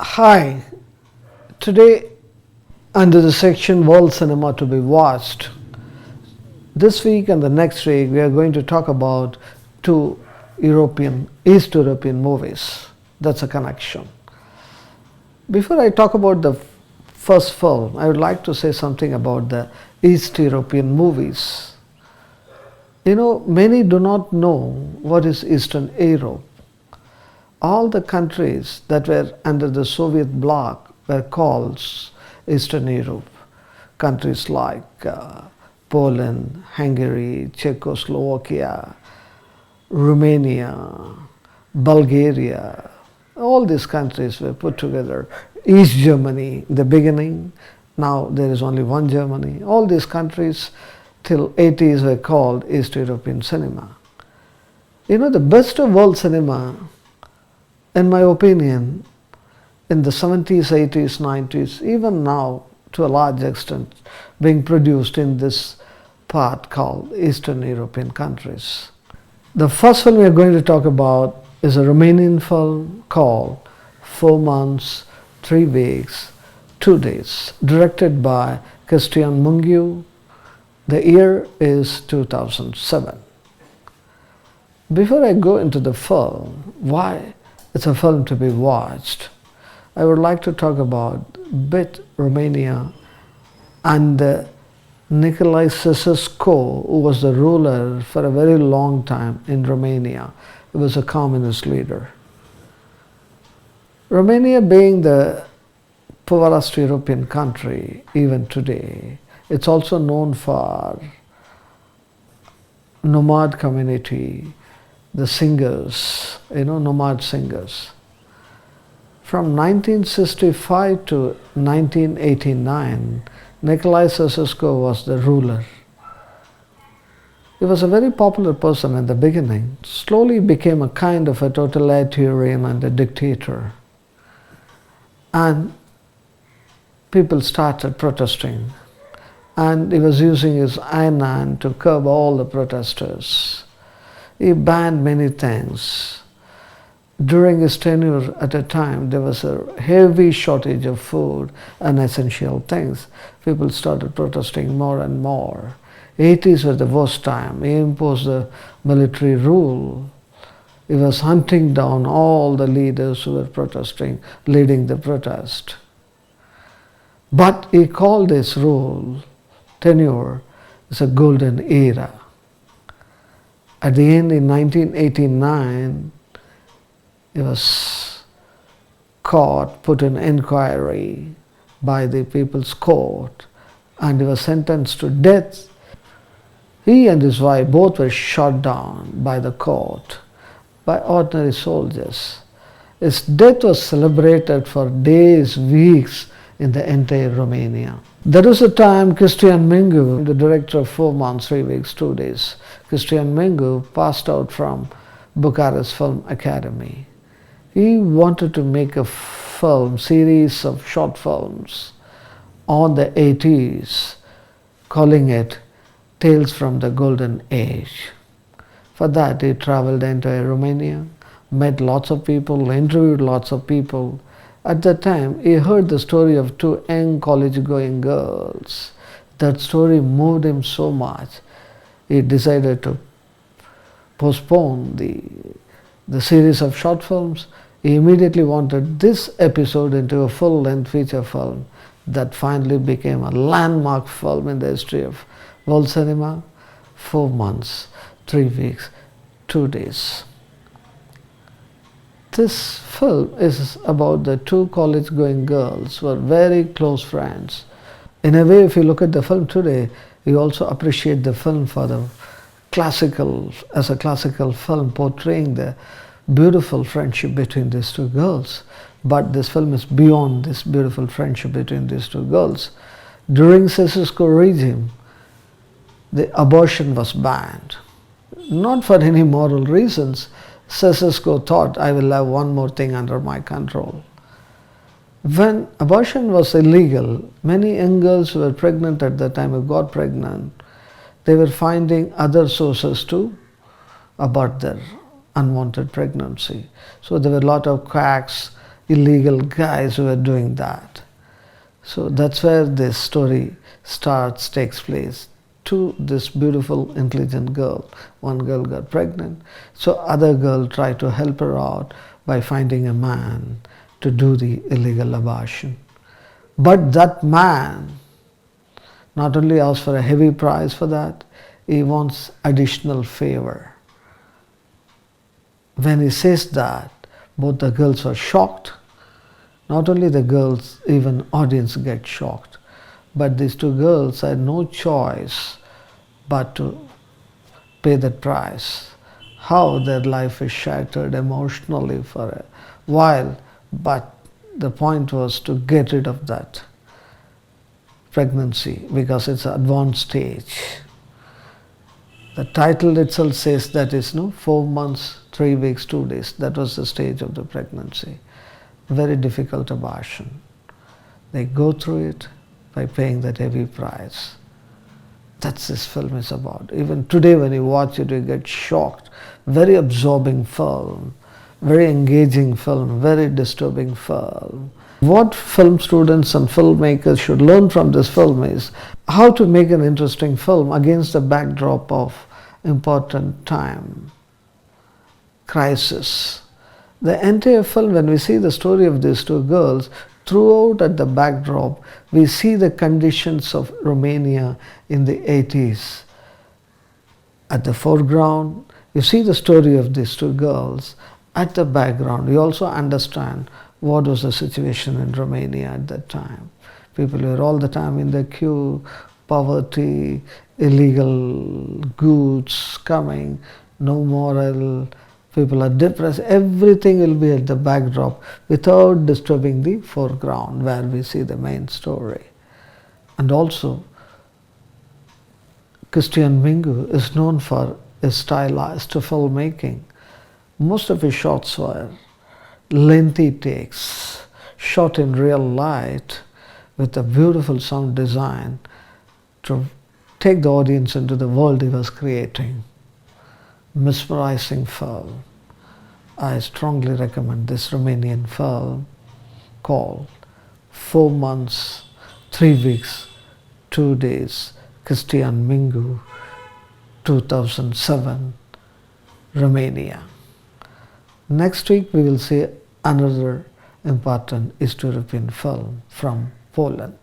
Hi, today under the section World Cinema to be Watched, this week and the next week we are going to talk about two East European movies. That's a connection. Before I talk about the first film, I would like to say something about the East European movies. Many do not know what is Eastern Europe. All the countries that were under the Soviet bloc were called Eastern Europe. Countries like Poland, Hungary, Czechoslovakia, Romania, Bulgaria, all these countries were put together. East Germany in the beginning, now there is only one Germany. All these countries till 80s were called East European cinema. The best of world cinema, in my opinion, in the 70s, 80s, 90s, even now to a large extent, being produced in this part called Eastern European countries. The first film we are going to talk about is a Romanian film called 4 Months, 3 Weeks, 2 Days, directed by Cristian Mungiu. The year is 2007. Before I go into the film, why it's a film to be watched, I would like to talk about bit Romania and Nicolae Ceausescu, who was the ruler for a very long time in Romania. He was a communist leader. Romania being the poorest European country even today, it's also known for nomad community, the singers, nomad singers. From 1965 to 1989, Nicolae Ceausescu was the ruler. He was a very popular person in the beginning, slowly became a kind of a totalitarian and a dictator. And people started protesting. And he was using his iron hand to curb all the protesters. He banned many things. During his tenure at a time, there was a heavy shortage of food and essential things. People started protesting more and more. 80s were the worst time. He imposed the military rule. He was hunting down all the leaders who were protesting, leading the protest. But he called this tenure as a golden era. At the end, in 1989, he was caught, put in inquiry by the People's Court, and he was sentenced to death. He and his wife both were shot down by the court, by ordinary soldiers. His death was celebrated for days, weeks in the entire Romania. That was the time Cristian Mungiu, the director of 4 Months, 3 Weeks, 2 Days, Cristian Mungiu passed out from Bucharest Film Academy. He wanted to make a series of short films on the 80s, calling it Tales from the Golden Age. For that, he traveled the entire Romania, met lots of people, interviewed lots of people. At that time, he heard the story of 2 young college-going girls. That story moved him so much, he decided to postpone the series of short films. He immediately wanted this episode into a full-length feature film that finally became a landmark film in the history of world cinema, 4 Months, 3 Weeks, 2 Days. This film is about the 2 college-going girls who are very close friends. In a way, if you look at the film today, you also appreciate the film for the as a classical film portraying the beautiful friendship between these 2 girls. But this film is beyond this beautiful friendship between these 2 girls. During Ceausescu regime, the abortion was banned. Not for any moral reasons. Ceausescu thought, I will have one more thing under my control. When abortion was illegal, many young girls who were pregnant at the time, who got pregnant, they were finding other sources to abort their unwanted pregnancy. So there were a lot of quacks illegal guys who were doing that. So that's where this story takes place. To this beautiful, intelligent girl. One girl got pregnant, so other girl tried to help her out by finding a man to do the illegal abortion. But that man not only asks for a heavy price for that, he wants additional favor. When he says that, both the girls are shocked. Not only the girls, even audience get shocked. But these two girls had no choice but to pay that price. How their life is shattered emotionally for a while, but the point was to get rid of that pregnancy because it's an advanced stage. The title itself says that is 4 months, 3 weeks, 2 days. That was the stage of the pregnancy. Very difficult abortion. They go through it by paying that heavy price. That's this film is about. Even today when you watch it, you get shocked. Very absorbing film, very engaging film, very disturbing film. What film students and filmmakers should learn from this film is how to make an interesting film against the backdrop of important time, crisis. The entire film, when we see the story of these two girls, throughout at the backdrop, we see the conditions of Romania in the 80s. At the foreground, you see the story of these two girls. At the background, you also understand what was the situation in Romania at that time. People were all the time in the queue, poverty, illegal goods coming, no moral, people are depressed. Everything will be at the backdrop without disturbing the foreground where we see the main story. And also, Christian Mingu is known for his stylized filmmaking. Most of his shots were lengthy takes, shot in real light with a beautiful sound design to take the audience into the world he was creating. Mesmerizing film. I strongly recommend this Romanian film called 4 months, 3 weeks, 2 days, Christian Mingu, 2007, Romania. Next week we will see another important East European film from Poland.